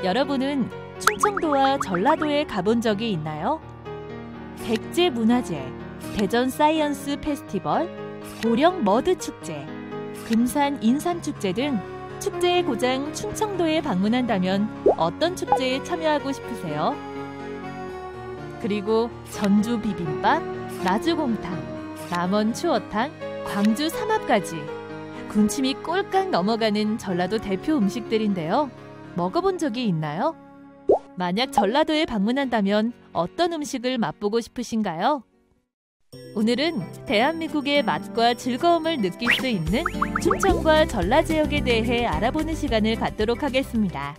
여러분은 충청도와 전라도에 가본 적이 있나요? 백제 문화제, 대전 사이언스 페스티벌, 고령 머드 축제, 금산 인삼 축제 등 축제의 고장 충청도에 방문한다면 어떤 축제에 참여하고 싶으세요? 그리고 전주 비빔밥, 나주곰탕, 남원 추어탕, 광주 삼합까지 군침이 꼴깍 넘어가는 전라도 대표 음식들인데요. 먹어본 적이 있나요? 만약 전라도에 방문한다면 어떤 음식을 맛보고 싶으신가요? 오늘은 대한민국의 맛과 즐거움을 느낄 수 있는 충청과 전라 지역에 대해 알아보는 시간을 갖도록 하겠습니다.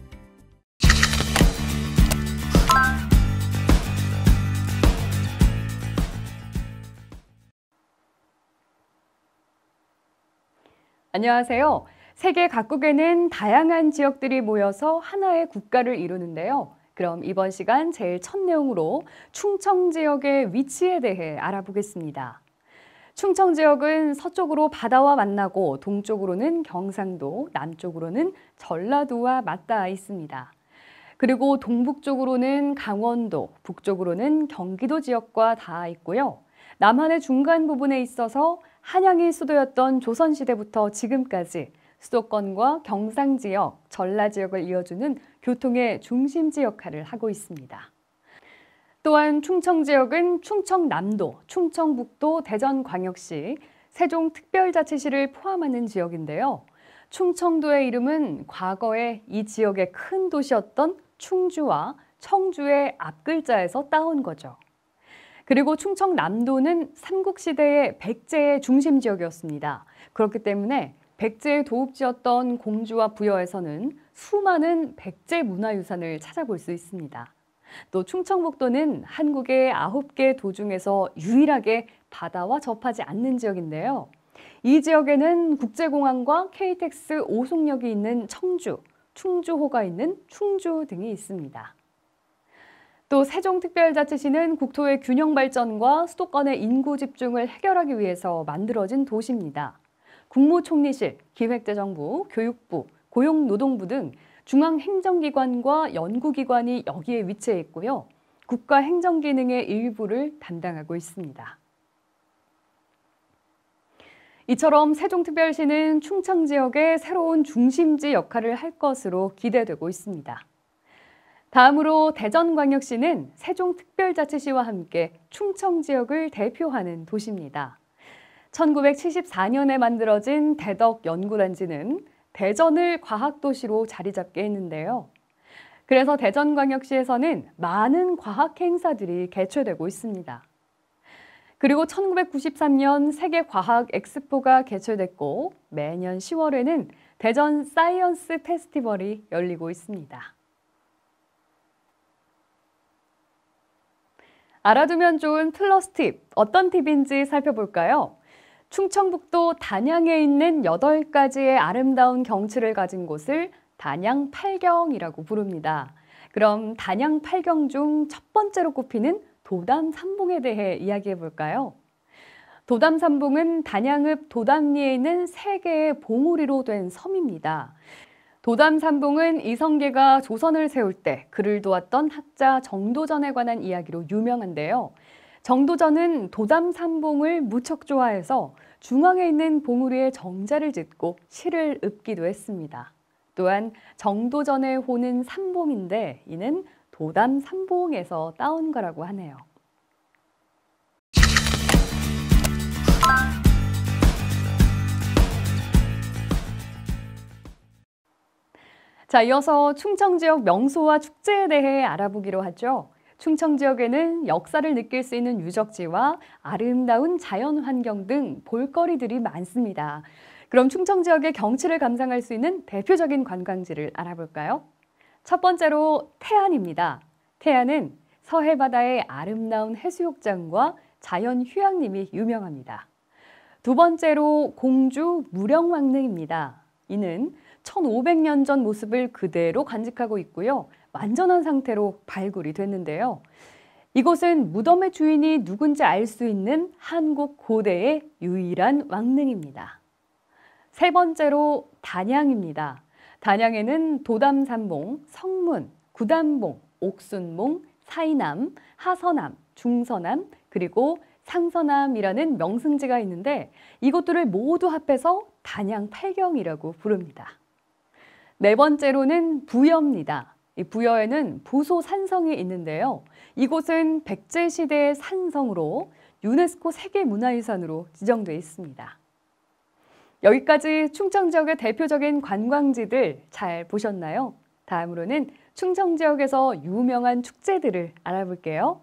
안녕하세요. 세계 각국에는 다양한 지역들이 모여서 하나의 국가를 이루는데요. 그럼 이번 시간 제일 첫 내용으로 충청 지역의 위치에 대해 알아보겠습니다. 충청 지역은 서쪽으로 바다와 만나고 동쪽으로는 경상도, 남쪽으로는 전라도와 맞닿아 있습니다. 그리고 동북쪽으로는 강원도, 북쪽으로는 경기도 지역과 닿아 있고요. 남한의 중간 부분에 있어서 한양이 수도였던 조선시대부터 지금까지 수도권과 경상 지역, 전라 지역을 이어주는 교통의 중심지 역할을 하고 있습니다. 또한 충청 지역은 충청남도, 충청북도, 대전광역시, 세종특별자치시를 포함하는 지역인데요. 충청도의 이름은 과거에 이 지역의 큰 도시였던 충주와 청주의 앞글자에서 따온 거죠. 그리고 충청남도는 삼국시대의 백제의 중심 지역이었습니다. 그렇기 때문에 백제의 도읍지였던 공주와 부여에서는 수많은 백제 문화유산을 찾아볼 수 있습니다. 또 충청북도는 한국의 9개 도 중에서 유일하게 바다와 접하지 않는 지역인데요. 이 지역에는 국제공항과 KTX 오송역이 있는 청주, 충주호가 있는 충주 등이 있습니다. 또 세종특별자치시는 국토의 균형 발전과 수도권의 인구 집중을 해결하기 위해서 만들어진 도시입니다. 국무총리실, 기획재정부, 교육부, 고용노동부 등 중앙행정기관과 연구기관이 여기에 위치해 있고요. 국가행정기능의 일부를 담당하고 있습니다. 이처럼 세종특별시는 충청 지역의 새로운 중심지 역할을 할 것으로 기대되고 있습니다. 다음으로 대전광역시는 세종특별자치시와 함께 충청 지역을 대표하는 도시입니다. 1974년에 만들어진 대덕연구단지는 대전을 과학도시로 자리 잡게 했는데요. 그래서 대전광역시에서는 많은 과학 행사들이 개최되고 있습니다. 그리고 1993년 세계과학 엑스포가 개최됐고 매년 10월에는 대전 사이언스 페스티벌이 열리고 있습니다. 알아두면 좋은 플러스 팁, 어떤 팁인지 살펴볼까요? 충청북도 단양에 있는 8가지의 아름다운 경치를 가진 곳을 단양 팔경이라고 부릅니다. 그럼 단양 팔경 중 첫 번째로 꼽히는 도담산봉에 대해 이야기해 볼까요? 도담산봉은 단양읍 도담리에 있는 3개의 봉우리로 된 섬입니다. 도담산봉은 이성계가 조선을 세울 때 그를 도왔던 학자 정도전에 관한 이야기로 유명한데요. 정도전은 도담산봉을 무척 좋아해서 중앙에 있는 봉우리에 정자를 짓고 시를 읊기도 했습니다. 또한 정도전의 호는 산봉인데 이는 도담산봉에서 따온 거라고 하네요. 자, 이어서 충청 지역 명소와 축제에 대해 알아보기로 하죠. 충청 지역에는 역사를 느낄 수 있는 유적지와 아름다운 자연 환경 등 볼거리들이 많습니다. 그럼 충청 지역의 경치를 감상할 수 있는 대표적인 관광지를 알아볼까요? 첫 번째로 태안입니다. 태안은 서해 바다의 아름다운 해수욕장과 자연 휴양림이 유명합니다. 두 번째로 공주 무령왕릉입니다. 이는 1500년 전 모습을 그대로 간직하고 있고요. 완전한 상태로 발굴이 됐는데요. 이곳은 무덤의 주인이 누군지 알 수 있는 한국 고대의 유일한 왕릉입니다. 세 번째로 단양입니다. 단양에는 도담산봉, 성문, 구담봉, 옥순봉, 사이남, 하서남, 중서남, 그리고 상서남이라는 명승지가 있는데 이것들을 모두 합해서 단양 팔경이라고 부릅니다. 네 번째로는 부여입니다. 이 부여에는 부소 산성이 있는데요. 이곳은 백제시대의 산성으로 유네스코 세계문화유산으로 지정돼 있습니다. 여기까지 충청 지역의 대표적인 관광지들 잘 보셨나요? 다음으로는 충청 지역에서 유명한 축제들을 알아볼게요.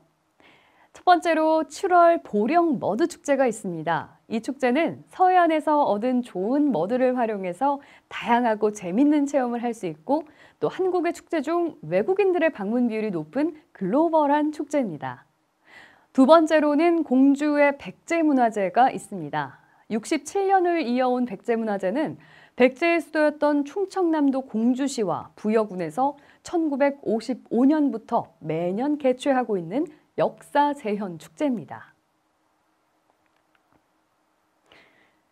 첫 번째로 7월 보령 머드축제가 있습니다. 이 축제는 서해안에서 얻은 좋은 머드를 활용해서 다양하고 재밌는 체험을 할 수 있고 또 한국의 축제 중 외국인들의 방문 비율이 높은 글로벌한 축제입니다. 두 번째로는 공주의 백제문화제가 있습니다. 67년을 이어온 백제문화제는 백제의 수도였던 충청남도 공주시와 부여군에서 1955년부터 매년 개최하고 있는 역사 재현 축제입니다.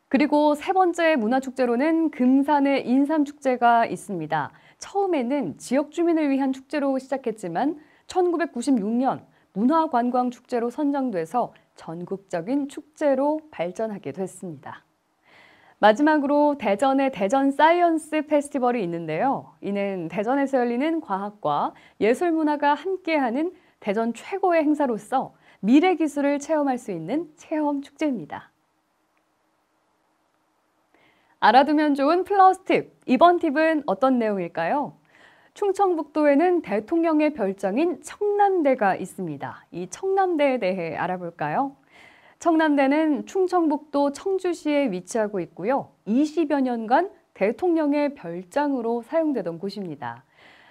그리고 세 번째 문화축제로는 금산의 인삼축제가 있습니다. 처음에는 지역 주민을 위한 축제로 시작했지만 1996년 문화관광축제로 선정돼서 전국적인 축제로 발전하게 됐습니다. 마지막으로 대전의 대전 사이언스 페스티벌이 있는데요. 이는 대전에서 열리는 과학과 예술문화가 함께하는 대전 최고의 행사로서 미래 기술을 체험할 수 있는 체험 축제입니다. 알아두면 좋은 플러스 팁. 이번 팁은 어떤 내용일까요? 충청북도에는 대통령의 별장인 청남대가 있습니다. 이 청남대에 대해 알아볼까요? 청남대는 충청북도 청주시에 위치하고 있고요. 20여 년간 대통령의 별장으로 사용되던 곳입니다.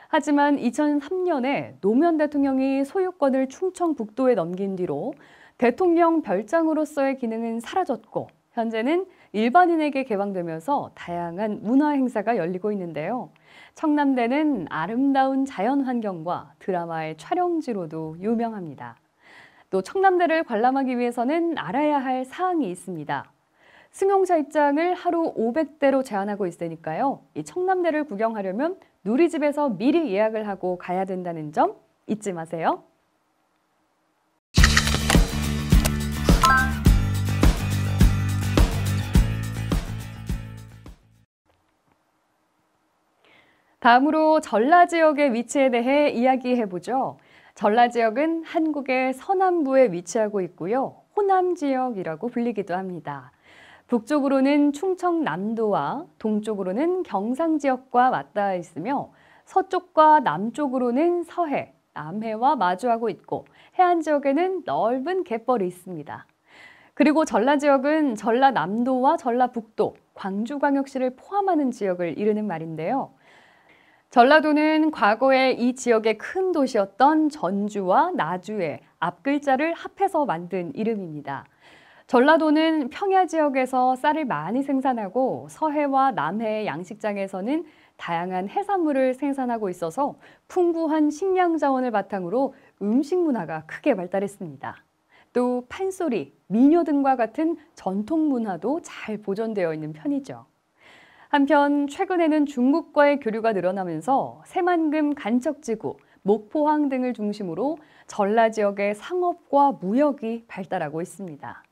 하지만 2003년에 노무현 대통령이 소유권을 충청북도에 넘긴 뒤로 대통령 별장으로서의 기능은 사라졌고 현재는 일반인에게 개방되면서 다양한 문화 행사가 열리고 있는데요. 청남대는 아름다운 자연 환경과 드라마의 촬영지로도 유명합니다. 또 청남대를 관람하기 위해서는 알아야 할 사항이 있습니다. 승용차 입장을 하루 500대로 제한하고 있으니까요. 이 청남대를 구경하려면 누리집에서 미리 예약을 하고 가야 된다는 점 잊지 마세요. 다음으로 전라 지역의 위치에 대해 이야기해보죠. 전라 지역은 한국의 서남부에 위치하고 있고요. 호남 지역이라고 불리기도 합니다. 북쪽으로는 충청남도와 동쪽으로는 경상 지역과 맞닿아 있으며 서쪽과 남쪽으로는 서해, 남해와 마주하고 있고 해안 지역에는 넓은 갯벌이 있습니다. 그리고 전라 지역은 전라남도와 전라북도, 광주광역시를 포함하는 지역을 이르는 말인데요. 전라도는 과거에 이 지역의 큰 도시였던 전주와 나주의 앞글자를 합해서 만든 이름입니다. 전라도는 평야 지역에서 쌀을 많이 생산하고 서해와 남해의 양식장에서는 다양한 해산물을 생산하고 있어서 풍부한 식량 자원을 바탕으로 음식 문화가 크게 발달했습니다. 또 판소리, 민요 등과 같은 전통 문화도 잘 보존되어 있는 편이죠. 한편 최근에는 중국과의 교류가 늘어나면서 새만금 간척지구, 목포항 등을 중심으로 전라 지역의 상업과 무역이 발달하고 있습니다.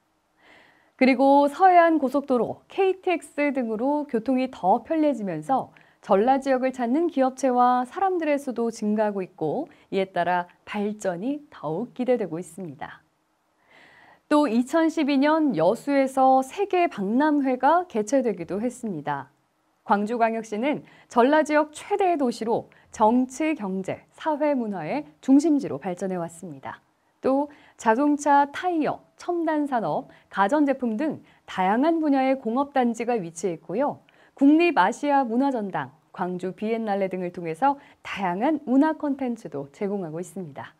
그리고 서해안 고속도로, KTX 등으로 교통이 더 편리해지면서 전라 지역을 찾는 기업체와 사람들의 수도 증가하고 있고 이에 따라 발전이 더욱 기대되고 있습니다. 또 2012년 여수에서 세계 박람회가 개최되기도 했습니다. 광주광역시는 전라 지역 최대의 도시로 정치, 경제, 사회, 문화의 중심지로 발전해 왔습니다. 또 자동차, 타이어, 첨단 산업, 가전제품 등 다양한 분야의 공업단지가 위치해 있고요. 국립아시아 문화전당, 광주 비엔날레 등을 통해서 다양한 문화 콘텐츠도 제공하고 있습니다.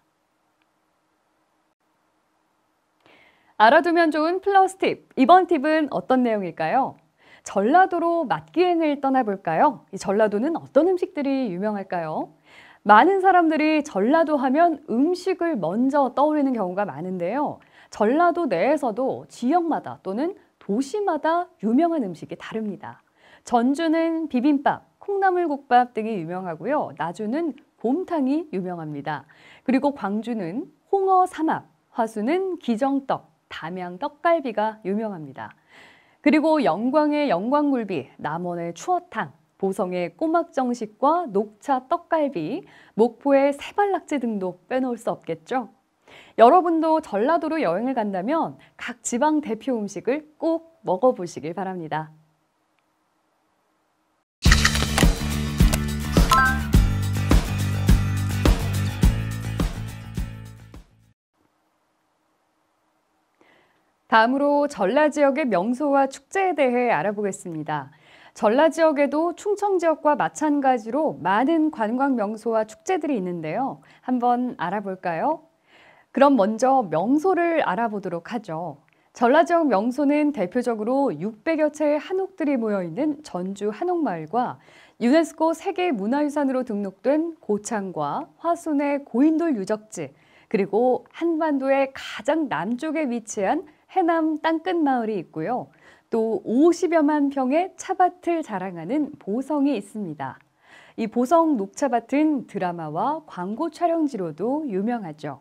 알아두면 좋은 플러스 팁. 이번 팁은 어떤 내용일까요? 전라도로 맛기행을 떠나볼까요? 이 전라도는 어떤 음식들이 유명할까요? 많은 사람들이 전라도 하면 음식을 먼저 떠올리는 경우가 많은데요. 전라도 내에서도 지역마다 또는 도시마다 유명한 음식이 다릅니다. 전주는 비빔밥, 콩나물국밥 등이 유명하고요. 나주는 곰탕이 유명합니다. 그리고 광주는 홍어 삼합, 화수는 기정떡, 담양 떡갈비가 유명합니다. 그리고 영광의 영광굴비, 남원의 추어탕, 보성의 꼬막정식과 녹차 떡갈비, 목포의 세발낙지 등도 빼놓을 수 없겠죠. 여러분도 전라도로 여행을 간다면 각 지방 대표 음식을 꼭 먹어보시길 바랍니다. 다음으로 전라 지역의 명소와 축제에 대해 알아보겠습니다. 전라 지역에도 충청 지역과 마찬가지로 많은 관광 명소와 축제들이 있는데요. 한번 알아볼까요? 그럼 먼저 명소를 알아보도록 하죠. 전라 지역 명소는 대표적으로 600여 채의 한옥들이 모여있는 전주 한옥마을과 유네스코 세계문화유산으로 등록된 고창과 화순의 고인돌 유적지, 그리고 한반도의 가장 남쪽에 위치한 해남 땅끝마을이 있고요. 또 50여만 평의 차밭을 자랑하는 보성이 있습니다. 이 보성 녹차밭은 드라마와 광고 촬영지로도 유명하죠.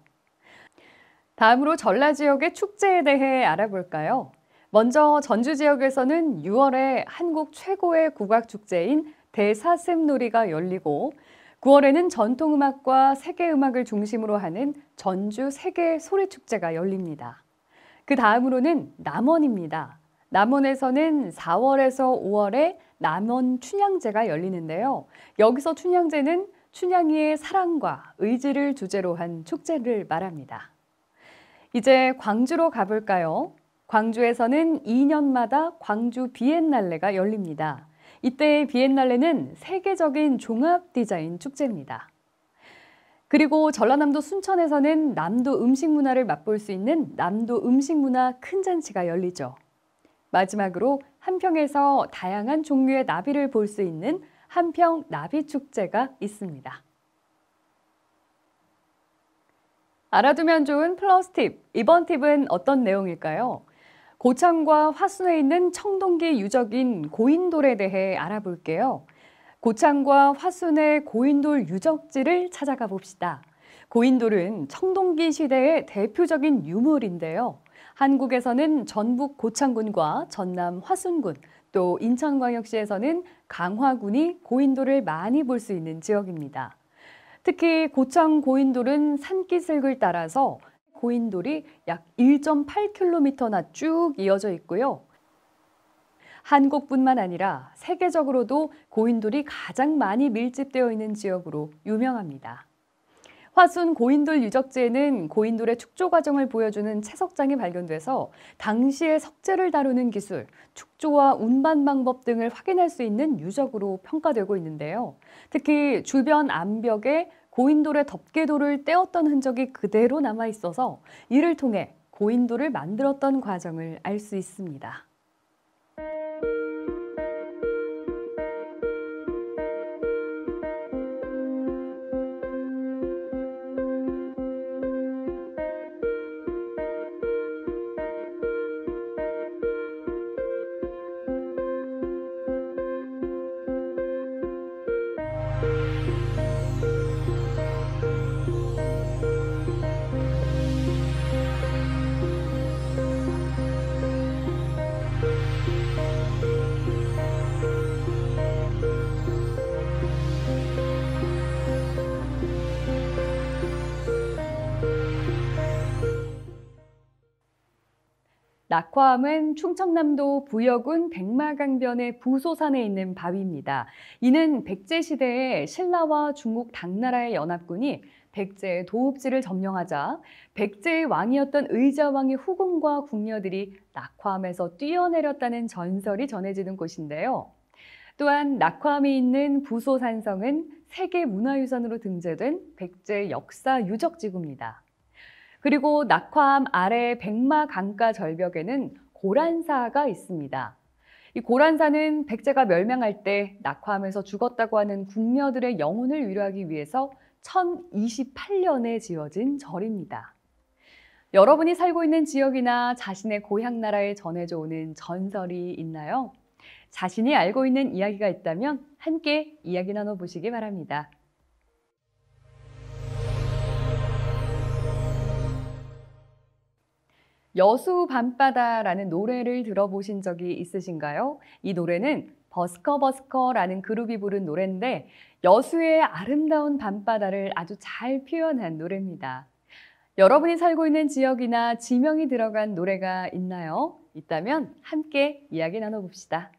다음으로 전라 지역의 축제에 대해 알아볼까요? 먼저 전주 지역에서는 6월에 한국 최고의 국악축제인 대사슴놀이가 열리고 9월에는 전통음악과 세계음악을 중심으로 하는 전주 세계소리축제가 열립니다. 그 다음으로는 남원입니다. 남원에서는 4월에서 5월에 남원 춘향제가 열리는데요. 여기서 춘향제는 춘향이의 사랑과 의지를 주제로 한 축제를 말합니다. 이제 광주로 가볼까요? 광주에서는 2년마다 광주 비엔날레가 열립니다. 이때의 비엔날레는 세계적인 종합 디자인 축제입니다. 그리고 전라남도 순천에서는 남도 음식 문화를 맛볼 수 있는 남도 음식 문화 큰 잔치가 열리죠. 마지막으로 한평에서 다양한 종류의 나비를 볼 수 있는 한평 나비축제가 있습니다. 알아두면 좋은 플러스 팁, 이번 팁은 어떤 내용일까요? 고창과 화순에 있는 청동기 유적인 고인돌에 대해 알아볼게요. 고창과 화순의 고인돌 유적지를 찾아가 봅시다. 고인돌은 청동기 시대의 대표적인 유물인데요. 한국에서는 전북 고창군과 전남 화순군, 또 인천광역시에서는 강화군이 고인돌을 많이 볼 수 있는 지역입니다. 특히 고창 고인돌은 산기슭을 따라서 고인돌이 약 1.8km나 쭉 이어져 있고요. 한국뿐만 아니라 세계적으로도 고인돌이 가장 많이 밀집되어 있는 지역으로 유명합니다. 화순 고인돌 유적지에는 고인돌의 축조 과정을 보여주는 채석장이 발견돼서 당시의 석재를 다루는 기술, 축조와 운반 방법 등을 확인할 수 있는 유적으로 평가되고 있는데요. 특히 주변 암벽에 고인돌의 덮개돌을 떼었던 흔적이 그대로 남아 있어서 이를 통해 고인돌을 만들었던 과정을 알 수 있습니다. 낙화암은 충청남도 부여군 백마강변의 부소산에 있는 바위입니다. 이는 백제시대에 신라와 중국 당나라의 연합군이 백제의 도읍지를 점령하자 백제의 왕이었던 의자왕의 후궁과 궁녀들이 낙화암에서 뛰어내렸다는 전설이 전해지는 곳인데요. 또한 낙화암이 있는 부소산성은 세계문화유산으로 등재된 백제 역사 유적지구입니다. 그리고 낙화암 아래 백마 강가 절벽에는 고란사가 있습니다. 이 고란사는 백제가 멸망할 때 낙화암에서 죽었다고 하는 궁녀들의 영혼을 위로하기 위해서 1028년에 지어진 절입니다. 여러분이 살고 있는 지역이나 자신의 고향 나라에 전해져 오는 전설이 있나요? 자신이 알고 있는 이야기가 있다면 함께 이야기 나눠보시기 바랍니다. 여수 밤바다라는 노래를 들어보신 적이 있으신가요? 이 노래는 버스커버스커라는 그룹이 부른 노래인데 여수의 아름다운 밤바다를 아주 잘 표현한 노래입니다. 여러분이 살고 있는 지역이나 지명이 들어간 노래가 있나요? 있다면 함께 이야기 나눠봅시다.